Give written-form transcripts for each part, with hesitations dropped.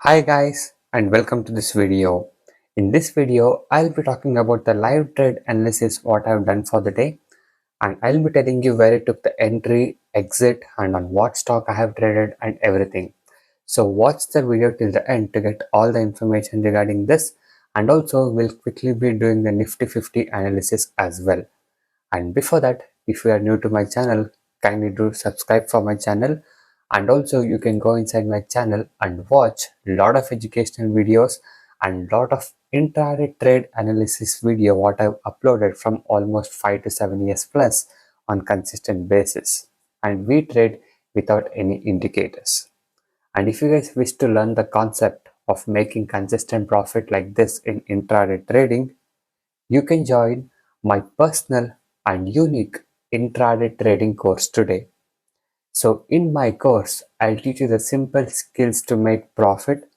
Hi guys and welcome to this video. In this video, I'll be talking about the live trade analysis what I've done for the day, and I'll be telling you where I took the entry, exit and on what stock I have traded and everything. So watch the video till the end to get all the information regarding this, and also we'll quickly be doing the Nifty 50 analysis as well. And before that, if you are new to my channel, kindly do subscribe for my channel, and also you can go inside my channel and watch a lot of educational videos and lot of intraday trade analysis video what I've uploaded from almost 5 to 7 years plus on consistent basis, and we trade without any indicators. And if you guys wish to learn the concept of making consistent profit like this in intraday trading, you can join my personal and unique intraday trading course today. So in my course, I'll teach you the simple skills to make profit,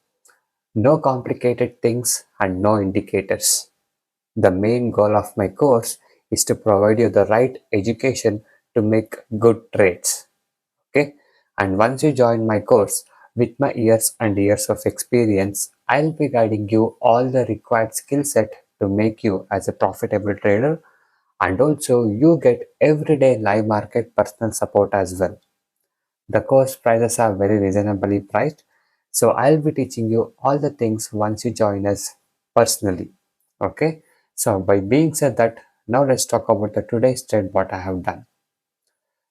no complicated things and no indicators. The main goal of my course is to provide you the right education to make good trades. Okay? And once you join my course, with my years and years of experience, I'll be guiding you all the required skill set to make you as a profitable trader, and also you get everyday live market personal support as well. The course prices are very reasonably priced, so I'll be teaching you all the things once you join us personally. Okay, so by being said that, now let's talk about the today's trade what I have done.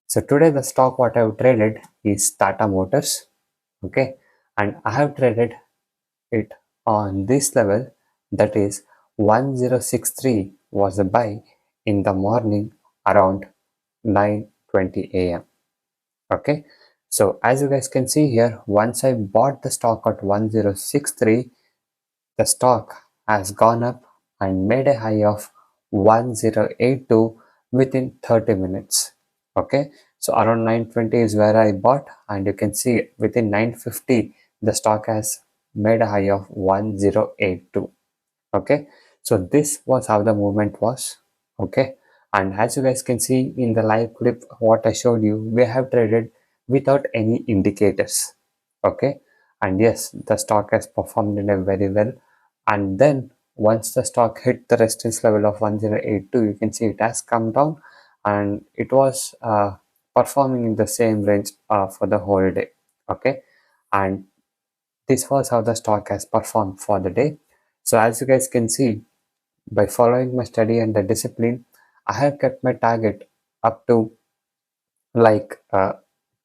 So today the stock what I have traded is Tata Motors. Okay, and I have traded it on this level, that is 1063 was a buy in the morning around 9:20 a.m. Okay, so as you guys can see here, once I bought the stock at 1063, the stock has gone up and made a high of 1082 within 30 minutes. Okay, so around 9:20 is where I bought, and you can see within 9:50 the stock has made a high of 1082. Okay, so this was how the movement was. Okay, and as you guys can see in the live clip what I showed you, we have traded without any indicators. Okay, and yes, the stock has performed in a very well, and then once the stock hit the resistance level of 1082, you can see it has come down, and it was performing in the same range for the whole day. Okay, and this was how the stock has performed for the day. So as you guys can see, by following my study and the discipline, I have kept my target up to like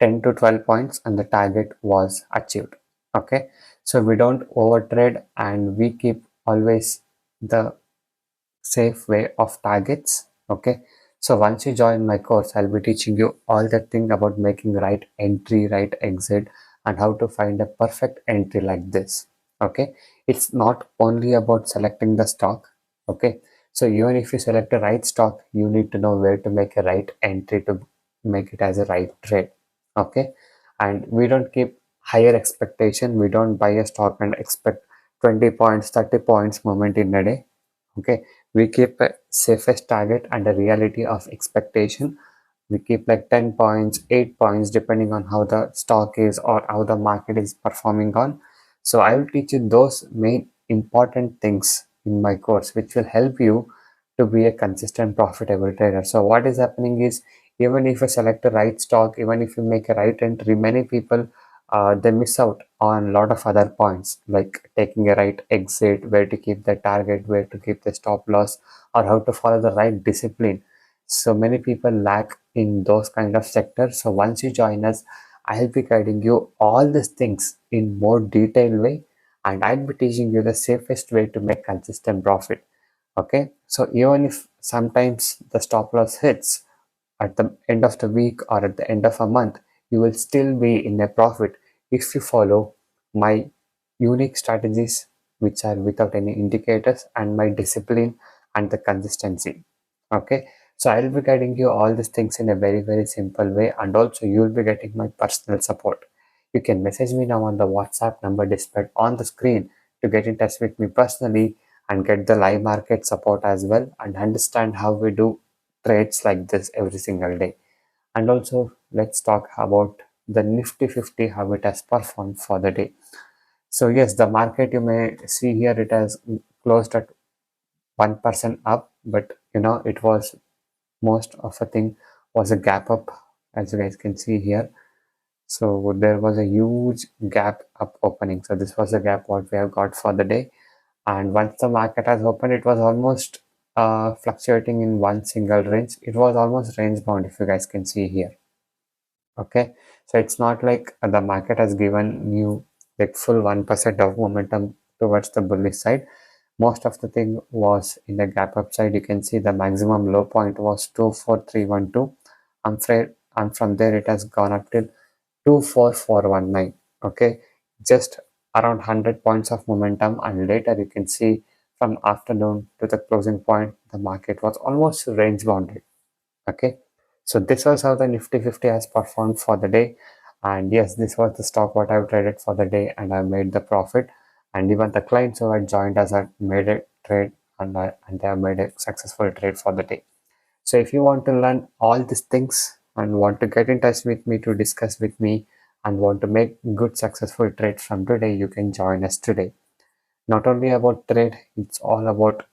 10 to 12 points, and the target was achieved. Okay, so we don't overtrade and we keep always the safe way of targets. Okay, so once you join my course, I'll be teaching you all the thing about making right entry, right exit, and how to find a perfect entry like this. Okay, it's not only about selecting the stock. Okay, so even if you select a right stock, you need to know where to make a right entry to make it as a right trade. Okay, and we don't keep higher expectation. We don't buy a stock and expect 20 points, 30 points moment in a day. Okay, we keep a safest target and a reality of expectation. We keep like 10 points, 8 points, depending on how the stock is or how the market is performing on. So I will teach you those main important things in my course, which will help you to be a consistent profitable trader. So what is happening is, even if you select the right stock, even if you make a right entry, many people they miss out on a lot of other points, like taking a right exit, where to keep the target, where to keep the stop loss, or how to follow the right discipline. So many people lack in those kind of sectors. So once you join us, I'll be guiding you all these things in more detailed way, and I'll be teaching you the safest way to make consistent profit. Okay, so even if sometimes the stop loss hits at the end of the week or at the end of a month, you will still be in a profit if you follow my unique strategies, which are without any indicators, and my discipline and the consistency. Okay, so I will be guiding you all these things in a very simple way, and also you will be getting my personal support. You can message me now on the WhatsApp number displayed on the screen to get in touch with me personally and get the live market support as well, and understand how we do trades like this every single day. And also let's talk about the Nifty 50, how it has performed for the day. So yes, the market, you may see here, it has closed at 1% up, but it was most of the thing was a gap up, as you guys can see here. So there was a huge gap up opening. So this was the gap what we have got for the day. And once the market has opened, it was almost fluctuating in one single range. It was almost range bound, if you guys can see here. Okay, so it's not like the market has given you like full 1% of momentum towards the bullish side. Most of the thing was in the gap upside. You can see the maximum low point was 24312, and from there it has gone up till 24419. Okay, just around 100 points of momentum, and later you can see from afternoon to the closing point the market was almost range bounded. Okay, so this was how the Nifty 50 has performed for the day. And yes, this was the stock what I've traded for the day, and I made the profit. And even the clients who had joined us had made a trade, and they have made a successful trade for the day. So if you want to learn all these things and want to get in touch with me to discuss with me and want to make good successful trades from today, you can join us today. Not only about trade, it's all about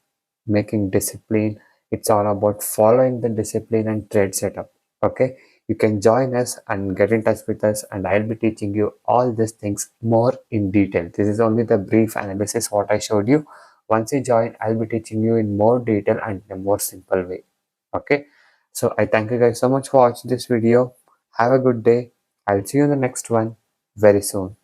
making discipline. It's all about following the discipline and trade setup. Okay, you can join us and get in touch with us, and I'll be teaching you all these things more in detail. This is only the brief analysis what I showed you. Once you join, I'll be teaching you in more detail and in a more simple way. Okay, so I thank you guys so much for watching this video. Have a good day. I'll see you in the next one very soon.